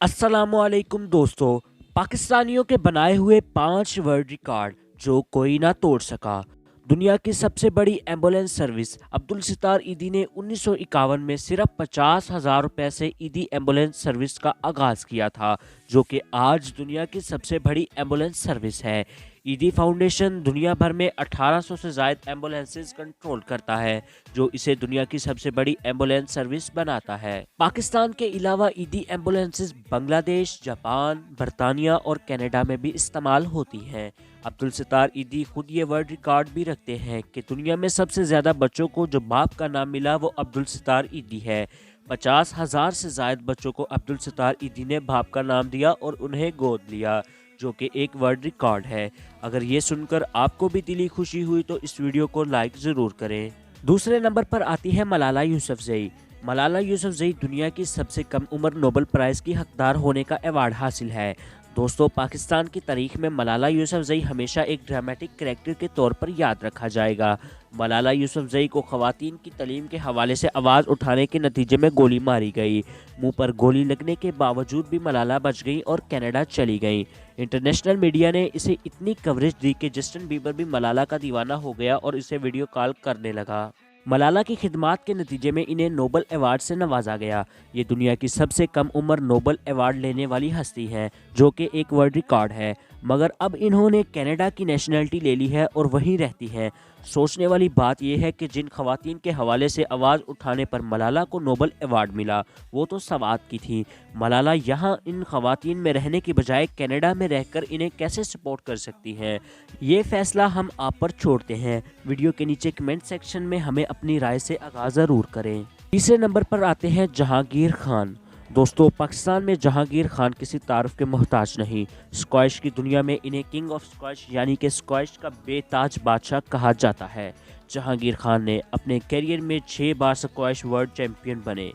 अस्सलामुअलैकुम दोस्तों। पाकिस्तानियों के बनाए हुए 5 वर्ल्ड रिकॉर्ड जो कोई ना तोड़ सका। दुनिया की सबसे बड़ी एम्बुलेंस सर्विस अब्दुल सितार ईदी ने 1951 में सिर्फ 50,000 रुपए से ईदी एम्बुलेंस सर्विस का आगाज किया था, जो कि आज दुनिया की सबसे बड़ी एम्बुलेंस सर्विस है। ईदी फाउंडेशन दुनिया भर में 1800 से ज़ायद एम्बुलेंसेज कंट्रोल करता है, जो इसे दुनिया की सबसे बड़ी एम्बुलेंस सर्विस बनाता है। पाकिस्तान के अलावा ईदी एम्बुलेंसेज बांग्लादेश, जापान, बरतानिया और कनाडा में भी इस्तेमाल होती हैं। अब्दुल सितार ईदी खुद ये वर्ल्ड रिकॉर्ड भी रखते हैं कि दुनिया में सबसे ज़्यादा बच्चों को जो बाप का नाम मिला वो अब्दुल सितार ईदी है। 50,000 से ज़ायद बच्चों को अब्दुल सितार ईदी ने बाप का नाम दिया और उन्हें गोद लिया, जो कि एक वर्ल्ड रिकॉर्ड है। अगर ये सुनकर आपको भी दिली खुशी हुई तो इस वीडियो को लाइक ज़रूर करें। दूसरे नंबर पर आती है मलाला यूसुफजई। मलाला यूसुफजई दुनिया की सबसे कम उम्र नोबेल प्राइज़ की हकदार होने का अवार्ड हासिल है। दोस्तों, पाकिस्तान की तारीख में मलाला यूसुफजई हमेशा एक ड्रामेटिक कैरेक्टर के तौर पर याद रखा जाएगा। मलाला यूसुफजई को ख़वातीन की तालीम के हवाले से आवाज़ उठाने के नतीजे में गोली मारी गई। मुंह पर गोली लगने के बावजूद भी मलाला बच गई और कनाडा चली गई। इंटरनेशनल मीडिया ने इसे इतनी कवरेज दी कि जस्टिन बीबर भी मलाला का दीवाना हो गया और इसे वीडियो कॉल करने लगा। मलाला की खिदमात के नतीजे में इन्हें नोबेल अवार्ड से नवाजा गया। ये दुनिया की सबसे कम उम्र नोबेल अवार्ड लेने वाली हस्ती हैं, जो कि एक वर्ल्ड रिकॉर्ड है। मगर अब इन्होंने कनाडा की नेशनलिटी ले ली है और वहीं रहती हैं। सोचने वाली बात यह है कि जिन खवातीन के हवाले से आवाज़ उठाने पर मलाला को नोबेल अवार्ड मिला वो तो सवात की थी। मलाला यहाँ इन खवातीन में रहने की बजाय कनाडा में रहकर इन्हें कैसे सपोर्ट कर सकती हैं, ये फैसला हम आप पर छोड़ते हैं। वीडियो के नीचे कमेंट सेक्शन में हमें अपनी राय से आगाज़ ज़रूर करें। तीसरे नंबर पर आते हैं जहांगीर खान। दोस्तों, पाकिस्तान में जहांगीर खान किसी तारुफ के मोहताज नहीं। स्क्वैश की दुनिया में इन्हें किंग ऑफ स्क्वैश यानी कि स्क्वैश का बेताज बादशाह कहा जाता है। जहांगीर खान ने अपने करियर में 6 बार स्क्वैश वर्ल्ड चैंपियन बने।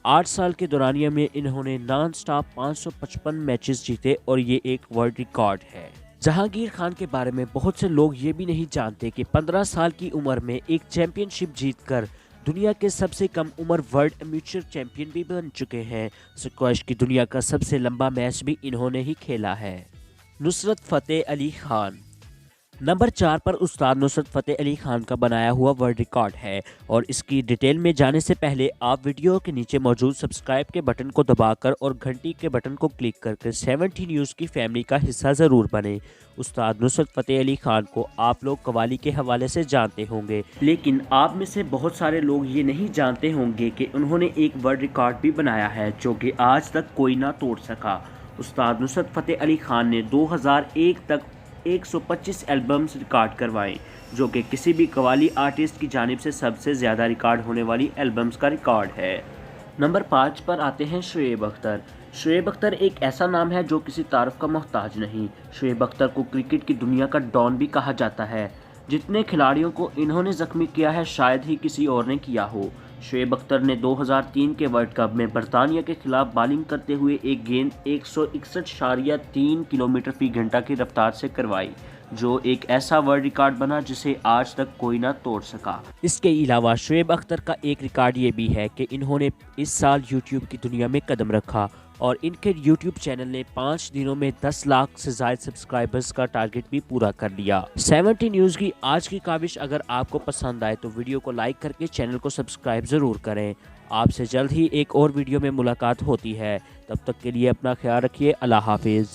8 साल के दौरानिया में इन्होंने नॉन स्टॉप 555 मैचेस जीते और ये एक वर्ल्ड रिकॉर्ड है। जहांगीर खान के बारे में बहुत से लोग ये भी नहीं जानते कि 15 साल की उम्र में एक चैंपियनशिप जीतकर दुनिया के सबसे कम उम्र वर्ल्ड एमेच्योर चैंपियन भी बन चुके हैं। स्क्वैश की दुनिया का सबसे लंबा मैच भी इन्होंने ही खेला है। नुसरत फ़तेह अली खान। नंबर 4 पर उस्ताद नुसरत फ़तेह अली खान का बनाया हुआ वर्ल्ड रिकॉर्ड है, और इसकी डिटेल में जाने से पहले आप वीडियो के नीचे मौजूद सब्सक्राइब के बटन को दबाकर और घंटी के बटन को क्लिक करके 70 न्यूज़ की फैमिली का हिस्सा ज़रूर बने। उस्ताद नुसरत फ़तेह अली खान को आप लोग कवाली के हवाले से जानते होंगे, लेकिन आप में से बहुत सारे लोग ये नहीं जानते होंगे कि उन्होंने एक वर्ल्ड रिकॉर्ड भी बनाया है जो कि आज तक कोई ना तोड़ सका। उस्ताद नुसरत फ़तेह अली खान ने 2001 तक 125 एल्बम्स रिकॉर्ड करवाएं, जो कि किसी भी कवाली आर्टिस्ट की जानिब से सबसे ज़्यादा रिकॉर्ड होने वाली एल्बम्स का रिकॉर्ड है। नंबर 5 पर आते हैं शुएब अख्तर। शुएब अख्तर एक ऐसा नाम है जो किसी तारुफ का मोहताज नहीं। शुएब अख्तर को क्रिकेट की दुनिया का डॉन भी कहा जाता है। जितने खिलाड़ियों को इन्होंने ज़ख्मी किया है शायद ही किसी और ने किया हो। शुएब अख्तर ने 2003 के वर्ल्ड कप में बरतानिया के खिलाफ बॉलिंग करते हुए एक गेंद 161.3 किलोमीटर फी घंटा की रफ्तार से करवाई, जो एक ऐसा वर्ल्ड रिकॉर्ड बना जिसे आज तक कोई ना तोड़ सका। इसके अलावा शुएब अख्तर का एक रिकॉर्ड ये भी है कि इन्होंने इस साल यूट्यूब की दुनिया में कदम रखा और इनके यूट्यूब चैनल ने 5 दिनों में 10 लाख से ज़ायद सब्सक्राइबर्स का टारगेट भी पूरा कर लिया। 70 न्यूज़ की आज की काविश अगर आपको पसंद आए तो वीडियो को लाइक करके चैनल को सब्सक्राइब ज़रूर करें। आपसे जल्द ही एक और वीडियो में मुलाकात होती है। तब तक के लिए अपना ख्याल रखिए। अल्लाह हाफिज़।